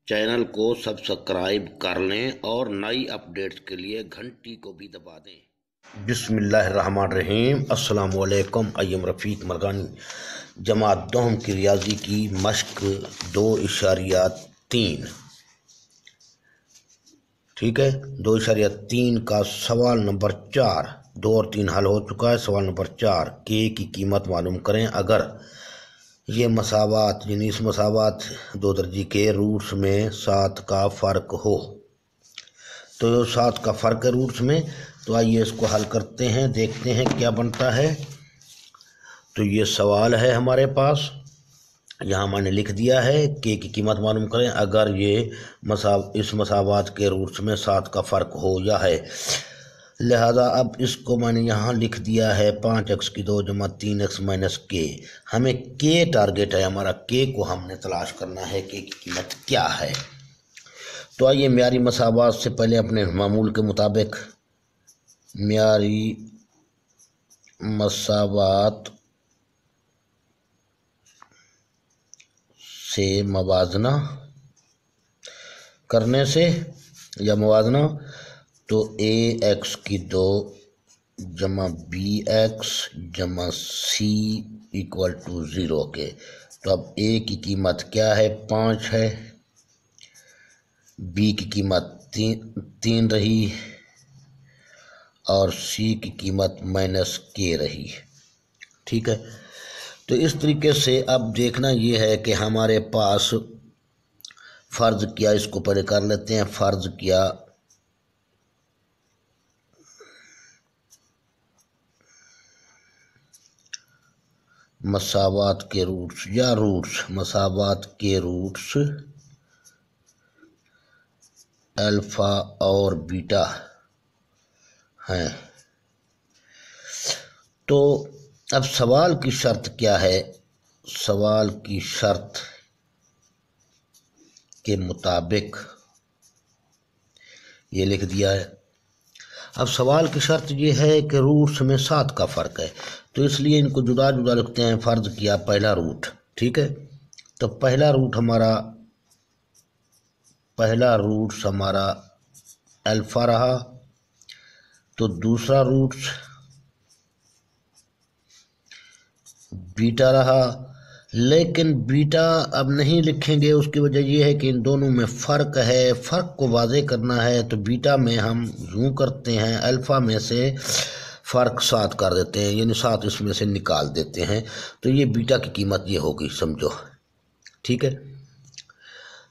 Channel को subscribe कर लें और नई अपडेट्स के लिए घंटी को भी दबा दें। बिस्मिल्लाहिर्रहमानिर्रहीम। अस्सलाम वालेकुम। अय्यम रफ़ीक मरगानी जमात दोहम की रियाजी की मश्क 2.3। ठीक है, 2.3 का सवाल नंबर 4। 2 और 3 हल हो चुका है। सवाल नंबर 4, के की कीमत मालूम करें अगर ये मसावात यानी इस मसावात दो दर्जी के रूट्स में 7 का फ़र्क हो। तो 7 का फ़र्क है रूट्स में। तो आइए इसको हल करते हैं, देखते हैं क्या बनता है। तो ये सवाल है हमारे पास, यहाँ मैंने लिख दिया है के की कीमत मालूम करें अगर ये इस मसावात के रूट्स में 7 का फ़र्क हो या है। लिहाजा अब इसको मैंने यहाँ लिख दिया है 5x की 2 जमा 3x माइनस के। हमें के टारगेट है हमारा, के को हमने तलाश करना है, के की कीमत क्या है। तो आइए म्यारी मसावात से पहले अपने मामूल के मुताबिक म्यारी मसावात से मवाजना करने से या मवाजना, तो ax की 2 जमा bx जमा c इक्वल टू 0 के। तो अब a की कीमत क्या है, 5 है, b की कीमत 3 रही और c की कीमत माइनस के रही। ठीक है, तो इस तरीके से अब देखना ये है कि हमारे पास फ़र्ज़ किया, इसको पहले कर लेते हैं। फ़र्ज़ किया मसावात के रूट्स या रूट्स मसावात के रूट्स अल्फ़ा और बीटा हैं। तो अब सवाल की शर्त क्या है, सवाल की शर्त के मुताबिक ये लिख दिया है। अब सवाल की शर्त ये है कि रूट्स में 7 का फ़र्क है, तो इसलिए इनको जुदा जुदा लिखते हैं। फ़र्ज़ किया पहला रूट, ठीक है, तो पहला रूट्स हमारा अल्फ़ा रहा, तो दूसरा रूट्स बीटा रहा। लेकिन बीटा अब नहीं लिखेंगे, उसकी वजह यह है कि इन दोनों में फ़र्क है। फ़र्क को वाज़े करना है तो बीटा में हम यूँ करते हैं, अल्फ़ा में से फ़र्क 7 कर देते हैं, यानी 7 इसमें से निकाल देते हैं। तो ये बीटा की कीमत ये होगी, समझो। ठीक है,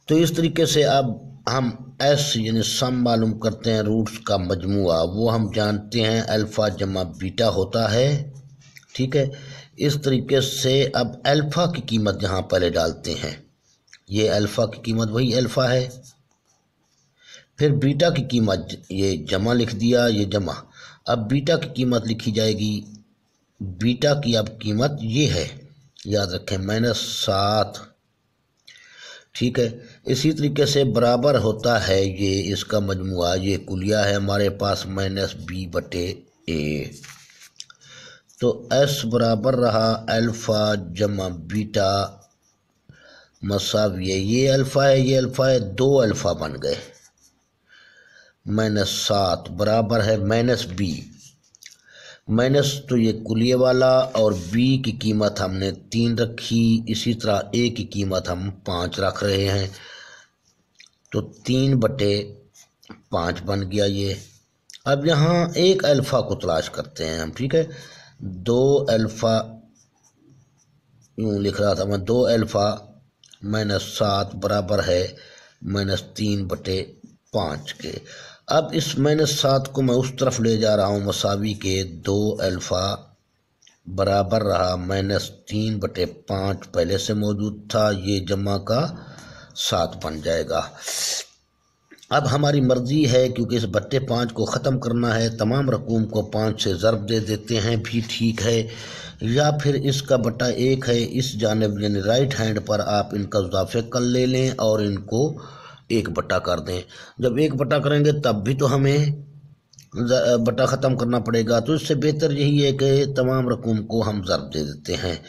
तो इस तरीके से अब हम एस यानी सम मालूम करते हैं रूट्स का मजमुआ। वो हम जानते हैं अल्फ़ा जमा बीटा होता है। ठीक है, इस तरीके से अब अल्फ़ा की कीमत यहाँ पहले डालते हैं। ये अल्फ़ा की कीमत वही अल्फ़ा है, फिर बीटा की कीमत ये जमा लिख दिया, ये जमा। अब बीटा की कीमत लिखी जाएगी, बीटा की अब कीमत ये है, याद रखें, -7। ठीक है, इसी तरीके से बराबर होता है ये इसका मजमुआ, ये कुलिया है हमारे पास -b/a। तो s बराबर रहा अल्फ़ा जमा बीटा मसाविये, ये अल्फ़ा है, ये अल्फ़ा है, 2 अल्फ़ा बन गए। -7 बराबर है -b, माइनस तो ये कुलिये वाला, और b की कीमत हमने 3 रखी, इसी तरह a की कीमत हम 5 रख रहे हैं। तो 3/5 बन गया ये। अब यहाँ एक अल्फ़ा को तलाश करते हैं हम। ठीक है, 2 अल्फ़ा यूँ लिख रहा था मैं, 2 अल्फ़ा -7 बराबर है -3/5 के। अब इस -7 को मैं उस तरफ ले जा रहा हूँ मसावी के, 2 अल्फ़ा बराबर रहा -3/5 पहले से मौजूद था, ये जमा का 7 बन जाएगा। अब हमारी मर्ज़ी है, क्योंकि इस बट्टे 5 को ख़त्म करना है, तमाम रकूम को 5 से ज़रब दे देते हैं भी ठीक है, या फिर इसका बटा 1 है, इस जानिब यानी राइट हैंड पर आप इनका इजाफे कर ले लें और इनको 1 बटा कर दें। जब 1 बटा करेंगे तब भी तो हमें बटा ख़त्म करना पड़ेगा। तो इससे बेहतर यही है कि तमाम रकूम को हम ज़रब दे देते हैं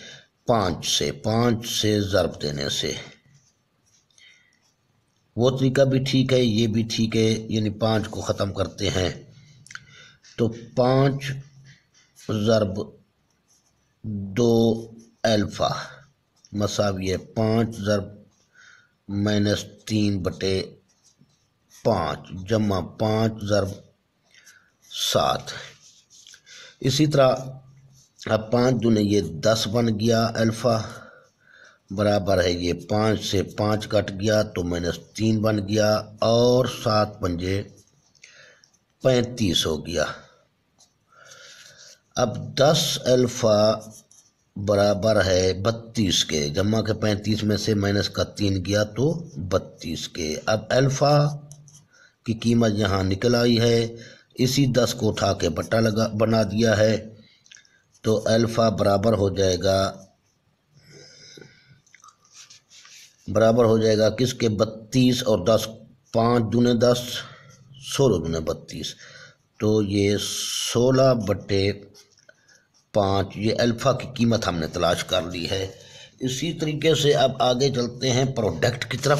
5 से ज़रब देने से वो तरीका भी ठीक है, ये भी ठीक है, यानी 5 को ख़त्म करते हैं तो 5 ज़रब 2 अल्फ़ा मसावी है 5 ज़रब -3/5 जमा 5 ज़रब 7। इसी तरह अब 5 दूने ये 10 बन गया अल्फ़ा बराबर है ये 5 से 5 कट गया तो -3 बन गया और 7 पंजे 35 हो गया। अब 10 अल्फ़ा बराबर है 32 के, जमा के 35 में से माइनस का 3 गया तो 32 के। अब अल्फ़ा की कीमत यहाँ निकल आई है, इसी 10 को उठा के बट्टा लगा बना दिया है तो अल्फ़ा बराबर हो जाएगा किसके 32 और 10 5 दूने 10 16 दूने 32 तो ये 16/5 ये अल्फ़ा की कीमत हमने तलाश कर ली है। इसी तरीके से अब आगे चलते हैं प्रोडक्ट की तरफ,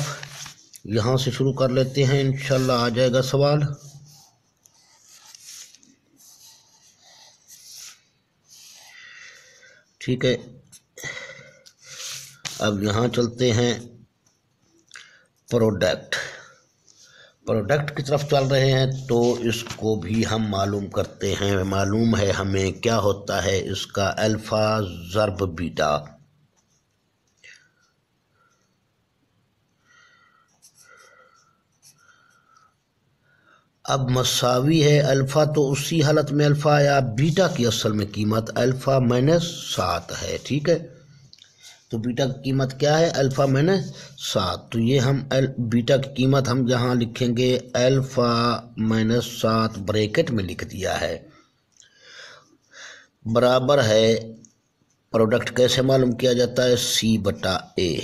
यहाँ से शुरू कर लेते हैं, इंशाल्लाह आ जाएगा सवाल। ठीक है, अब यहाँ चलते हैं प्रोडक्ट की तरफ चल रहे हैं तो इसको भी हम मालूम करते हैं। मालूम है हमें क्या होता है इसका अल्फ़ा ज़रब बीटा। अब मसावी है अल्फ़ा तो उसी हालत में अल्फ़ा आया, बीटा की असल में कीमत अल्फ़ा -7 है। ठीक है, तो बीटा की कीमत क्या है अल्फ़ा -7, तो ये हम बीटा की कीमत हम यहाँ लिखेंगे अल्फ़ा -7 ब्रैकेट में लिख दिया है बराबर है। प्रोडक्ट कैसे मालूम किया जाता है C/A।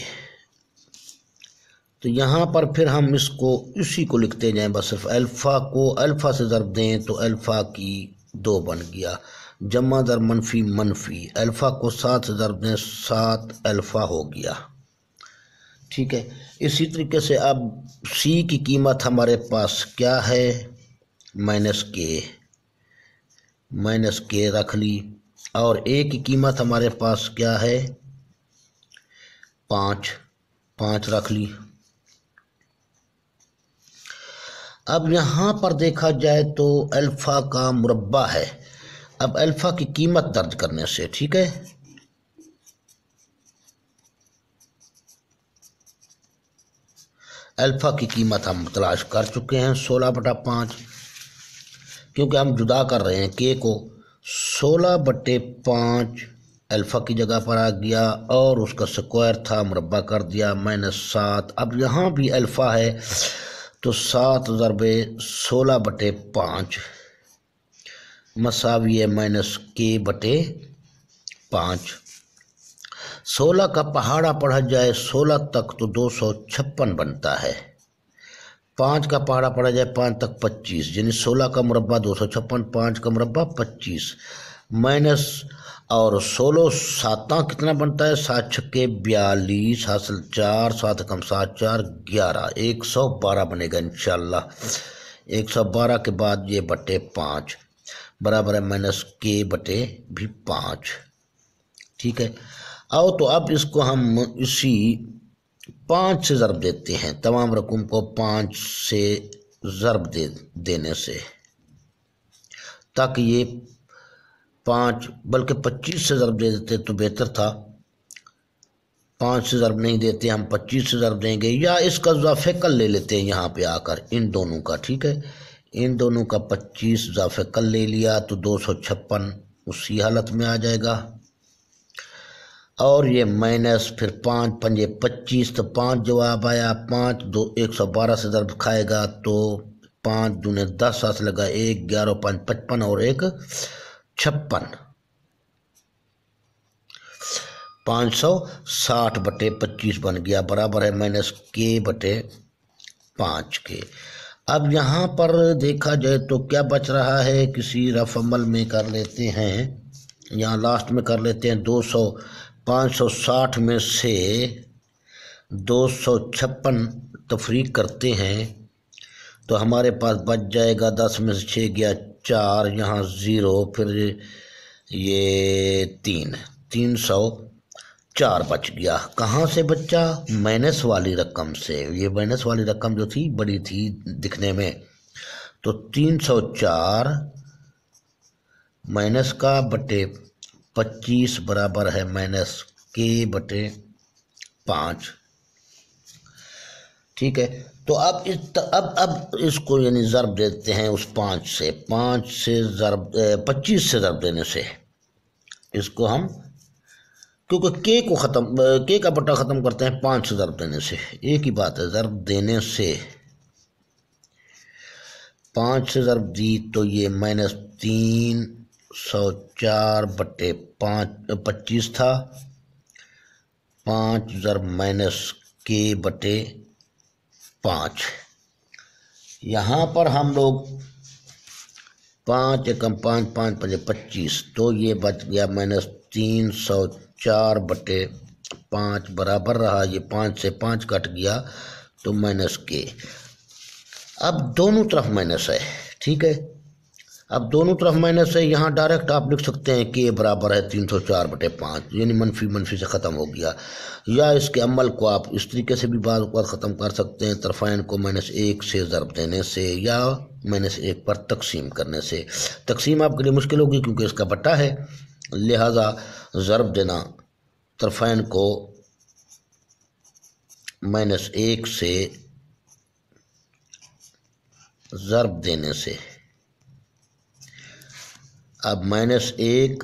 तो यहाँ पर फिर हम इसको इसी को लिखते जाएं, बस सिर्फ अल्फ़ा को अल्फ़ा से ज़रब दें तो अल्फ़ा की 2 बन गया, जमा दर मनफी अल्फ़ा को 7 से ज़रब दें 7 अल्फ़ा हो गया। ठीक है, इसी तरीके से अब C की कीमत हमारे पास क्या है -K रख ली और A की कीमत हमारे पास क्या है 5 रख ली। अब यहाँ पर देखा जाए तो अल्फ़ा का मुरब्बा है। अब अल्फ़ा की कीमत दर्ज करने से, ठीक है, अल्फ़ा की कीमत हम तलाश कर चुके हैं 16/5, क्योंकि हम जुदा कर रहे हैं के को 16/5 अल्फ़ा की जगह पर आ गया और उसका स्क्वायर था मुरब्बा कर दिया -7। अब यहाँ भी अल्फ़ा है तो 7 ज़रबे 16/5 मसावी है -K/5। 16 का पहाड़ा पढ़ा जाए 16 तक तो 256 बनता है, 5 का पहाड़ा पढ़ा जाए 5 तक 25, यानी 16 का मुरब्बा 256, 5 का मुरब्बा 25 माइनस और 16 7 कितना बनता है 7 छक्के 42 हासिल 4 7 कम 7 4 11 112 बनेगा इंशाल्लाह। 112 के बाद ये /5 बराबर है -K/5। ठीक है, आओ तो अब इसको हम इसी 5 से ज़रब देते हैं, तमाम रकम को 5 से ज़रब देने से, ताकि ये 5 बल्कि 25 से ज़रब दे देते तो बेहतर था। 5 से ज़रब नहीं देते, हम 25 से ज़रब देंगे या इसका इज़ाफ़े कल ले लेते हैं यहाँ पे आकर इन दोनों का। ठीक है, इन दोनों का 25 इज़ाफ़े कल ले लिया तो 256 उसी हालत में आ जाएगा और ये माइनस फिर 5 पंजे 25 तो 5 जवाब आया। 5 2 112 से ज़रब खाएगा तो 5 दूने 10 हाथ लगा 1 11 5 55 और 1 56 560/25 बन गया बराबर है -K/5 के। अब यहाँ पर देखा जाए तो क्या बच रहा है, किसी रफ अमल में कर लेते हैं, यहाँ लास्ट में कर लेते हैं 560 में से 256 तफरीक करते हैं तो हमारे पास बच जाएगा 10 में से 6 गया 4, यहाँ 0, फिर ये 304 बच गया। कहाँ से बचा? माइनस वाली रकम से। ये माइनस वाली रकम जो थी बड़ी थी दिखने में, तो 304 माइनस का बटे 25 बराबर है माइनस के बटे 5। ठीक है, तो अब इसको यानी ज़र्ब देते हैं उस 5 से, 5 से ज़र्ब 25 से ज़र्ब देने से इसको हम, क्योंकि के का बट्टा ख़त्म करते हैं 5 से ज़र्ब देने से, एक ही बात है। ज़र्ब देने से 5 से ज़र्ब दी तो ये -304 बटे 25 था, 5 ज़र्ब माइनस के बटे 5। यहाँ पर हम लोग 5 एकम 5, 5 पचे 25, तो ये बच गया -304 बटे 5 बराबर रहा, ये 5 से 5 कट गया तो माइनस के। अब दोनों तरफ माइनस है, ठीक है, अब दोनों तरफ माइनस है। यहाँ डायरेक्ट आप लिख सकते हैं कि बराबर है 304 बटे 5, यानी मनफी मनफी से ख़त्म हो गया। या इसके अमल को आप इस तरीके से भी बार ख़त्म कर सकते हैं, तरफ़ाइन को -1 से ज़रब देने से या -1 पर तकसीम करने से। तकसीम आपके लिए मुश्किल होगी क्योंकि इसका बट्टा है, लिहाजा ज़रब देना तरफ़ाइन को -1 से ज़रब देने से। अब -1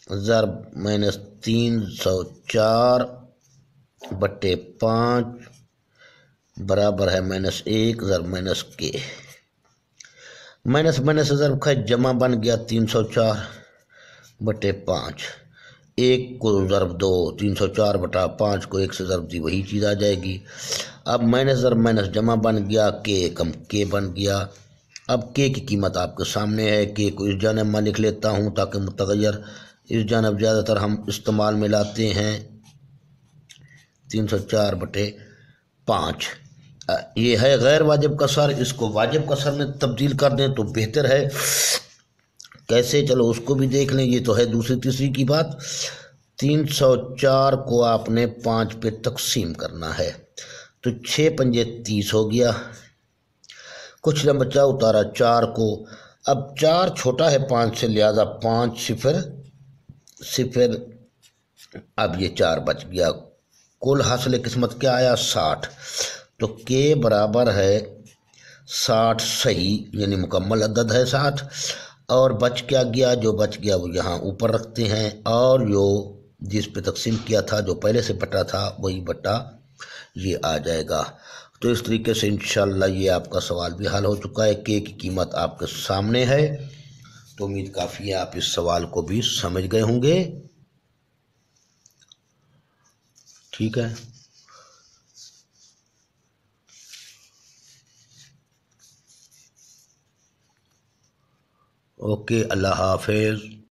ज़रब -304 बटे 5 बराबर है -1 ज़रब माइनस के। माइनस माइनस ज़रब का जमा बन गया 304 बटे 5। 1 को ज़रब दो, 304 बटा 5 को 1 से ज़रब दी, वही चीज़ आ जाएगी। अब माइनस ज़रब माइनस जमा बन गया, के कम के बन गया। अब के की कीमत आपके सामने है, के को इस जानब मैं लिख लेता हूँ ताकि मुतग़य्यर इस जानब ज़्यादातर हम इस्तेमाल में लाते हैं। 304 बटे 5 ये है गैर वाजिब कसर, इसको वाजिब कसर में तब्दील कर दें तो बेहतर है। कैसे, चलो उसको भी देख लें, ये तो है दूसरी तीसरी की बात। 304 को आपने 5 पे तकसीम करना है, तो 6 पंजे 30 हो गया, कुछ न बचा, उतारा 4 को। अब 4 छोटा है 5 से, लिहाजा 5 सिफर सिफर, अब ये 4 बच गया। कुल हासिल किस्मत क्या आया? 60। तो के बराबर है 60 सही, यानी मुकम्मल अदद है 60। और बच क्या गया? जो बच गया वो यहाँ ऊपर रखते हैं, और जो जिस पे तकसीम किया था, जो पहले से बटा था, वही बटा ये आ जाएगा। तो इस तरीके से इंशाल्लाह ये आपका सवाल भी हल हो चुका है। के की कीमत आपके सामने है, तो उम्मीद काफ़ी है आप इस सवाल को भी समझ गए होंगे। ठीक है, ओके, अल्लाह हाफिज़।